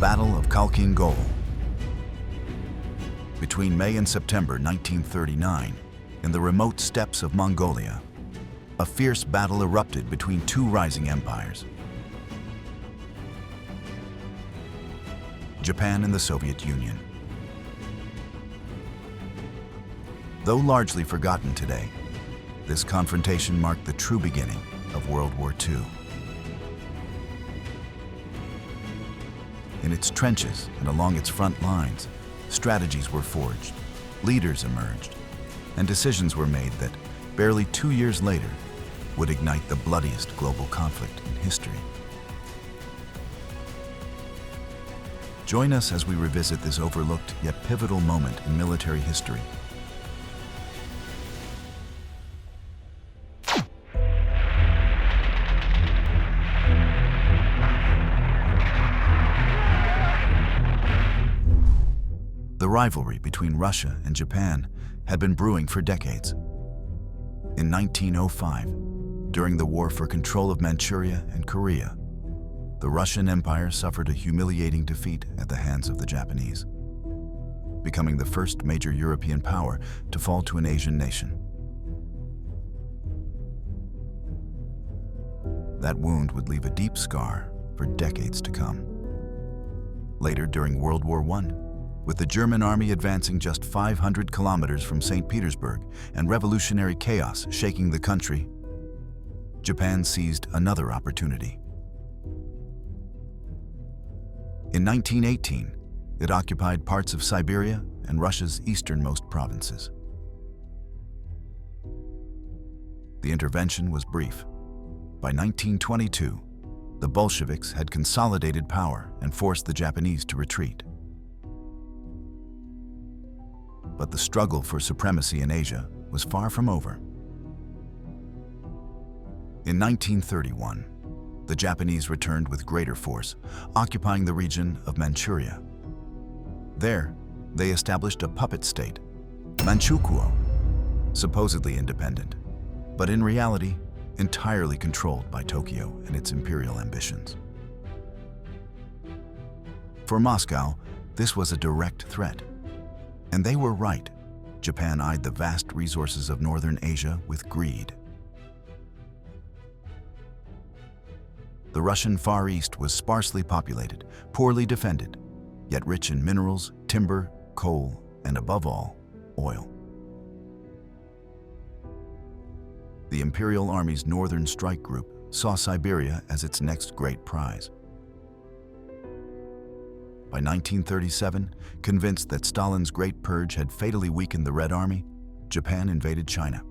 Battle of Khalkhin Gol. Between May and September 1939, in the remote steppes of Mongolia, a fierce battle erupted between two rising empires, Japan and the Soviet Union. Though largely forgotten today, this confrontation marked the true beginning of World War II. In its trenches and along its front lines, strategies were forged, leaders emerged, and decisions were made that, barely 2 years later, would ignite the bloodiest global conflict in history. Join us as we revisit this overlooked yet pivotal moment in military history. The rivalry between Russia and Japan had been brewing for decades. In 1905, during the war for control of Manchuria and Korea, the Russian Empire suffered a humiliating defeat at the hands of the Japanese, becoming the first major European power to fall to an Asian nation. That wound would leave a deep scar for decades to come. Later, during World War I, with the German army advancing just 500 kilometers from St. Petersburg and revolutionary chaos shaking the country, Japan seized another opportunity. In 1918, it occupied parts of Siberia and Russia's easternmost provinces. The intervention was brief. By 1922, the Bolsheviks had consolidated power and forced the Japanese to retreat. But the struggle for supremacy in Asia was far from over. In 1931, the Japanese returned with greater force, occupying the region of Manchuria. There, they established a puppet state, Manchukuo, supposedly independent, but in reality, entirely controlled by Tokyo and its imperial ambitions. For Moscow, this was a direct threat. And they were right. Japan eyed the vast resources of northern Asia with greed. The Russian Far East was sparsely populated, poorly defended, yet rich in minerals, timber, coal, and above all, oil. The Imperial Army's Northern Strike Group saw Siberia as its next great prize. By 1937, convinced that Stalin's Great Purge had fatally weakened the Red Army, Japan invaded China.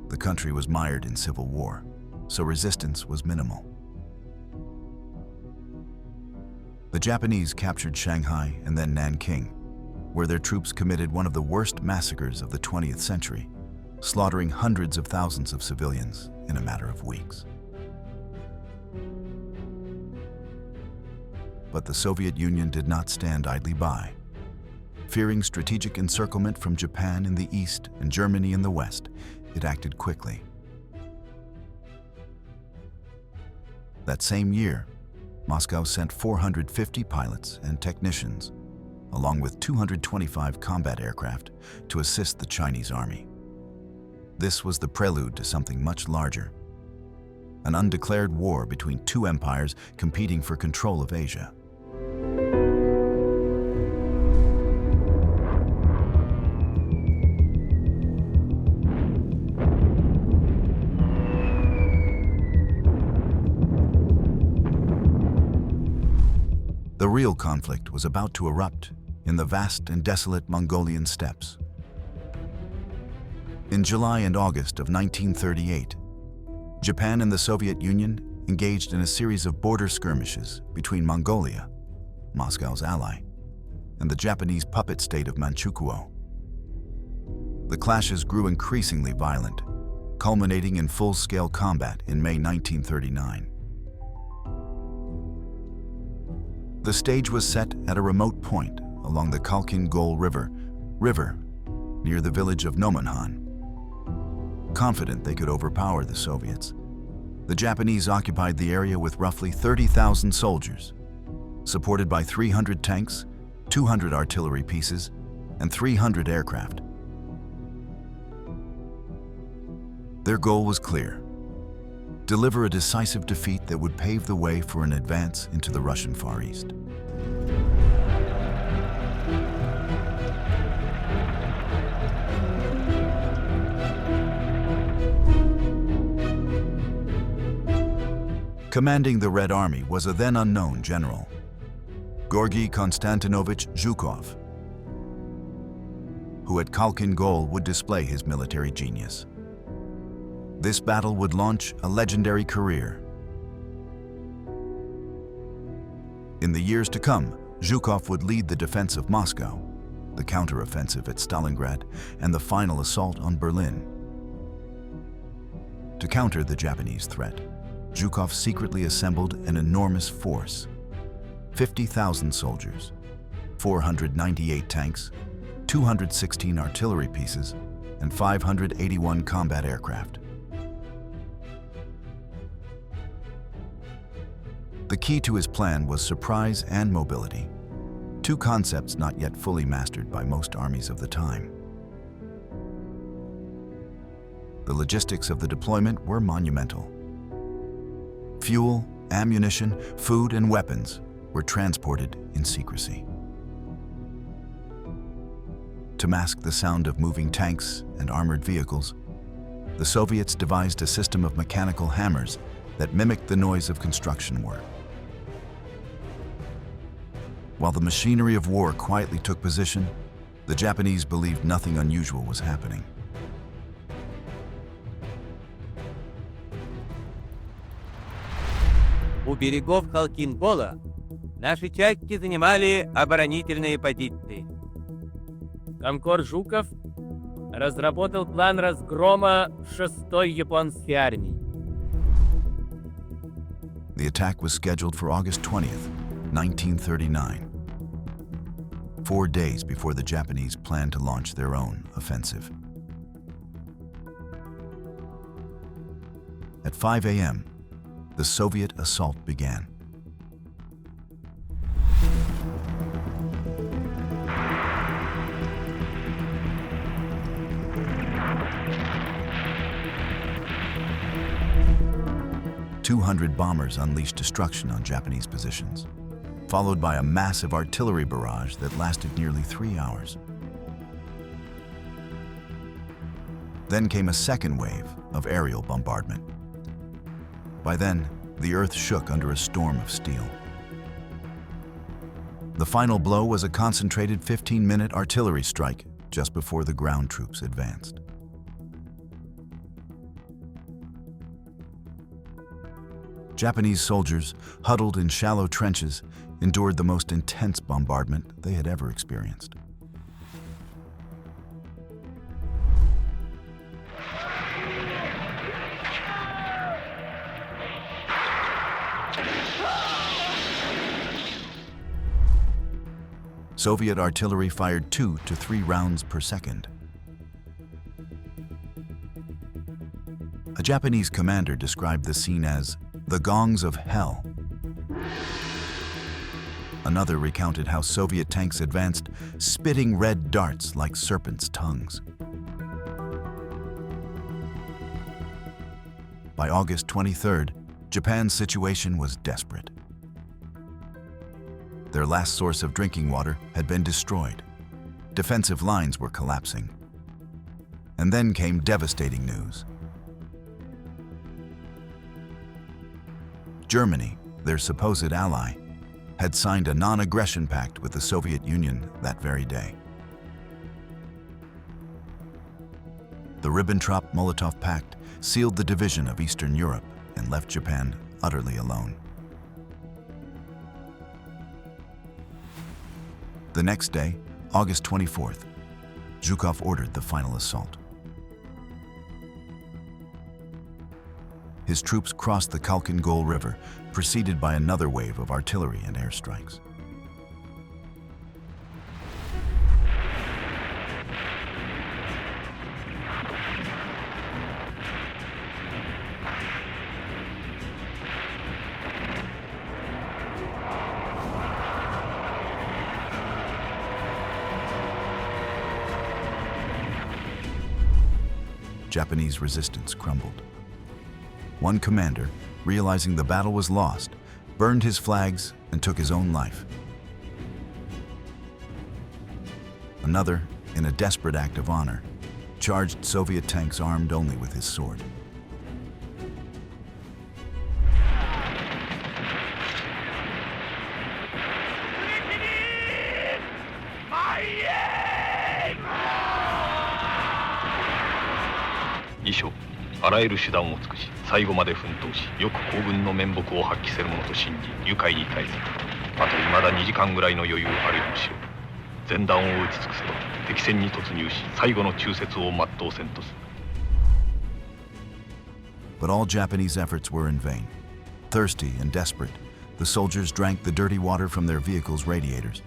The country was mired in civil war, so resistance was minimal. The Japanese captured Shanghai and then Nanking, where their troops committed one of the worst massacres of the 20th century, slaughtering hundreds of thousands of civilians in a matter of weeks. But the Soviet Union did not stand idly by. Fearing strategic encirclement from Japan in the east and Germany in the west, it acted quickly. That same year, Moscow sent 450 pilots and technicians, along with 225 combat aircraft, to assist the Chinese army. This was the prelude to something much larger, an undeclared war between two empires competing for control of Asia. The real conflict was about to erupt in the vast and desolate Mongolian steppes. In July and August of 1938, Japan and the Soviet Union engaged in a series of border skirmishes between Mongolia, Moscow's ally, and the Japanese puppet state of Manchukuo. The clashes grew increasingly violent, culminating in full-scale combat in May 1939. The stage was set at a remote point along the Khalkhin Gol River near the village of Nomonhan. Confident they could overpower the Soviets, The Japanese occupied the area with roughly 30,000 soldiers, supported by 300 tanks, 200 artillery pieces, and 300 aircraft. Their goal was clear: deliver a decisive defeat that would pave the way for an advance into the Russian Far East. Commanding the Red Army was a then unknown general, Georgy Konstantinovich Zhukov, who at Khalkhin Gol would display his military genius. This battle would launch a legendary career. In the years to come, Zhukov would lead the defense of Moscow, the counteroffensive at Stalingrad, and the final assault on Berlin. To counter the Japanese threat, Zhukov secretly assembled an enormous force: 50,000 soldiers, 498 tanks, 216 artillery pieces, and 581 combat aircraft. The key to his plan was surprise and mobility, two concepts not yet fully mastered by most armies of the time. The logistics of the deployment were monumental. Fuel, ammunition, food, and weapons were transported in secrecy. To mask the sound of moving tanks and armored vehicles, the Soviets devised a system of mechanical hammers that mimicked the noise of construction work. While the machinery of war quietly took position, the Japanese believed nothing unusual was happening. У берегов Кhalkhin-Гола наши части занимали оборонительные позиции. Комкор Жуков разработал план разгрома 6-й японской армии. The attack was scheduled for August 20th, 1939, 4 days before the Japanese planned to launch their own offensive. At 5 a.m., the Soviet assault began. "200 bombers unleashed destruction on Japanese positions, followed by a massive artillery barrage that lasted nearly 3 hours. Then came a second wave of aerial bombardment. By then, the earth shook under a storm of steel. The final blow was a concentrated 15-minute artillery strike just before the ground troops advanced. Japanese soldiers, huddled in shallow trenches, endured the most intense bombardment they had ever experienced. Soviet artillery fired 2 to 3 rounds per second. A Japanese commander described the scene as the gongs of hell. Another recounted how Soviet tanks advanced, spitting red darts like serpents' tongues. By August 23rd, Japan's situation was desperate. Their last source of drinking water had been destroyed. Defensive lines were collapsing. And then came devastating news. Germany, their supposed ally, had signed a non-aggression pact with the Soviet Union that very day. The Ribbentrop-Molotov Pact sealed the division of Eastern Europe and left Japan utterly alone. The next day, August 24th, Zhukov ordered the final assault. His troops crossed the Khalkhin Gol River, preceded by another wave of artillery and airstrikes. Japanese resistance crumbled. One commander, realizing the battle was lost, burned his flags and took his own life. Another, in a desperate act of honor, charged Soviet tanks armed only with his sword.以書、あらゆる手段を尽くし、最後まで奮闘し、よく皇軍の面目を発揮せるものと信じ、愉快に絶えず、あと未だ2時間ぐらいの余裕あるやもしろ。前段を打ち尽くせば、敵戦に突入し、最後の忠節を全うせんとする。But all Japanese efforts were in vain. Thirsty and desperate, the soldiers drank the dirty water from their vehicles' radiators.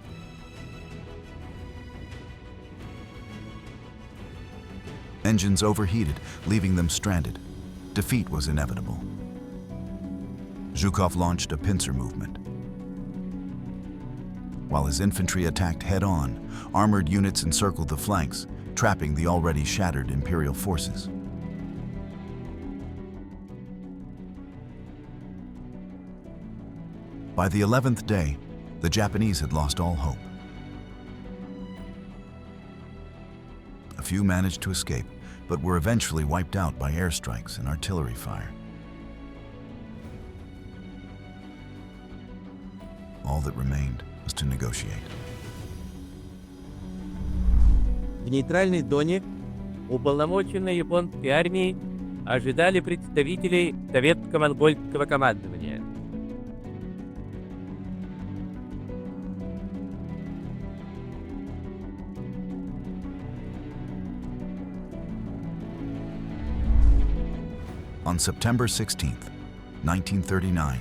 Engines overheated, leaving them stranded. Defeat was inevitable. Zhukov launched a pincer movement. While his infantry attacked head-on, armored units encircled the flanks, trapping the already shattered Imperial forces. By the 11th day, the Japanese had lost all hope. A few managed to escape, but were eventually wiped out by airstrikes and artillery fire. All that remained was to negotiate. В нейтральной зоне уполномоченные японской армией ожидали представителей советско-монгольского командования. On September 16, 1939,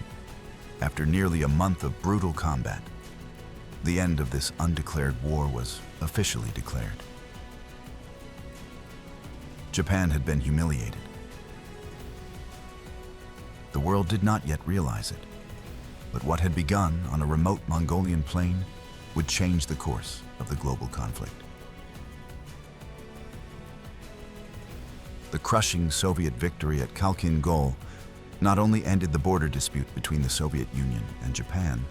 after nearly a month of brutal combat, the end of this undeclared war was officially declared. Japan had been humiliated. The world did not yet realize it, but what had begun on a remote Mongolian plain would change the course of the global conflict. The crushing Soviet victory at Khalkhin Gol not only ended the border dispute between the Soviet Union and Japan,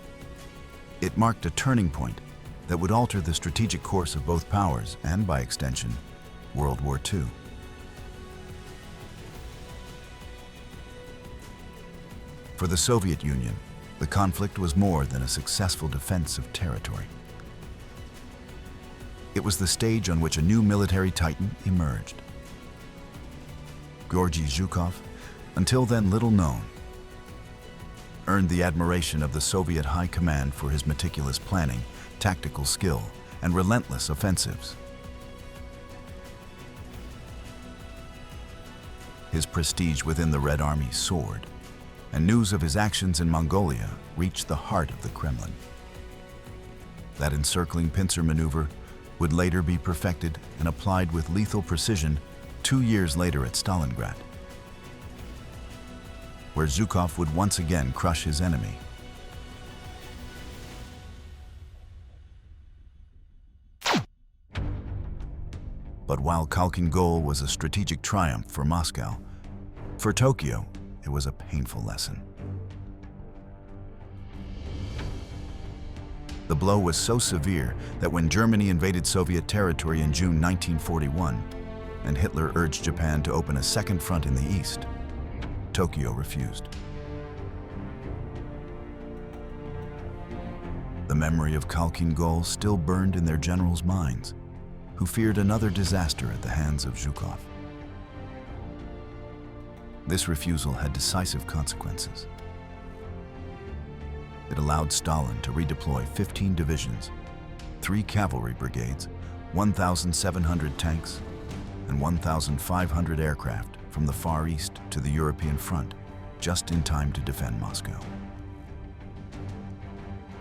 it marked a turning point that would alter the strategic course of both powers and, by extension, World War II. For the Soviet Union, the conflict was more than a successful defense of territory. It was the stage on which a new military titan emerged. Georgy Zhukov, until then little known, earned the admiration of the Soviet High Command for his meticulous planning, tactical skill, and relentless offensives. His prestige within the Red Army soared, and news of his actions in Mongolia reached the heart of the Kremlin. That encircling pincer maneuver would later be perfected and applied with lethal precision 2 years later at Stalingrad, where Zhukov would once again crush his enemy. But while Khalkhin Gol was a strategic triumph for Moscow, for Tokyo, it was a painful lesson. The blow was so severe that when Germany invaded Soviet territory in June 1941, and Hitler urged Japan to open a second front in the east, Tokyo refused. The memory of Khalkhin Gol still burned in their generals' minds, who feared another disaster at the hands of Zhukov. This refusal had decisive consequences. It allowed Stalin to redeploy 15 divisions, 3 cavalry brigades, 1,700 tanks, and 1,500 aircraft from the Far East to the European front, just in time to defend Moscow.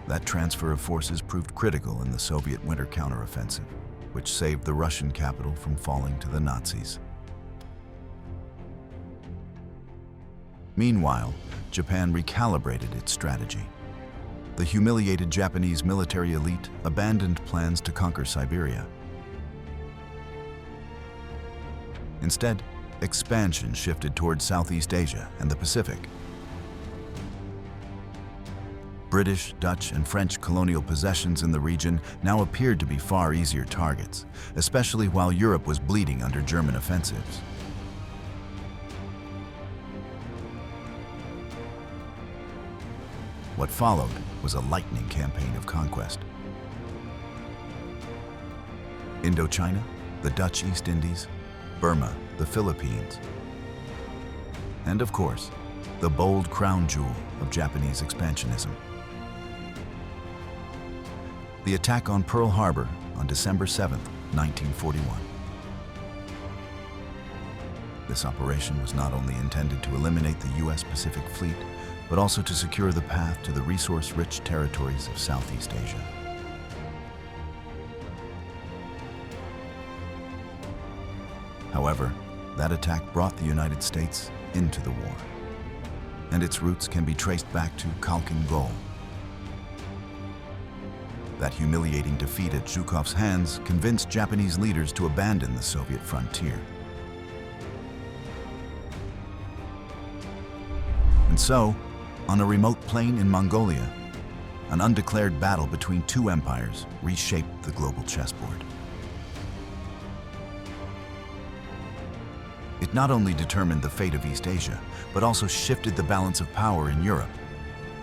That transfer of forces proved critical in the Soviet winter counteroffensive, which saved the Russian capital from falling to the Nazis. Meanwhile, Japan recalibrated its strategy. The humiliated Japanese military elite abandoned plans to conquer Siberia. Instead, expansion shifted towards Southeast Asia and the Pacific. British, Dutch, and French colonial possessions in the region now appeared to be far easier targets, especially while Europe was bleeding under German offensives. What followed was a lightning campaign of conquest. Indochina, the Dutch East Indies, Burma, the Philippines, and of course, the bold crown jewel of Japanese expansionism. The attack on Pearl Harbor on December 7, 1941. This operation was not only intended to eliminate the U.S. Pacific Fleet, but also to secure the path to the resource-rich territories of Southeast Asia. However, that attack brought the United States into the war, and its roots can be traced back to Khalkhin Gol. That humiliating defeat at Zhukov's hands convinced Japanese leaders to abandon the Soviet frontier. And so, on a remote plain in Mongolia, an undeclared battle between two empires reshaped the global chessboard. It not only determined the fate of East Asia, but also shifted the balance of power in Europe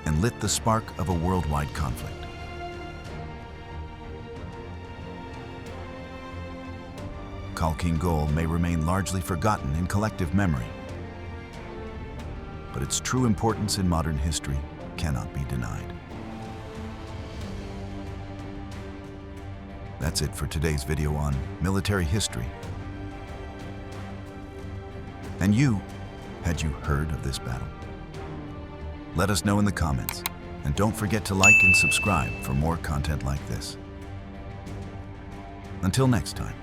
and lit the spark of a worldwide conflict. Khalkhin Gol may remain largely forgotten in collective memory, but its true importance in modern history cannot be denied. That's it for today's video on military history. And you, had you heard of this battle? Let us know in the comments, and don't forget to like and subscribe for more content like this. Until next time.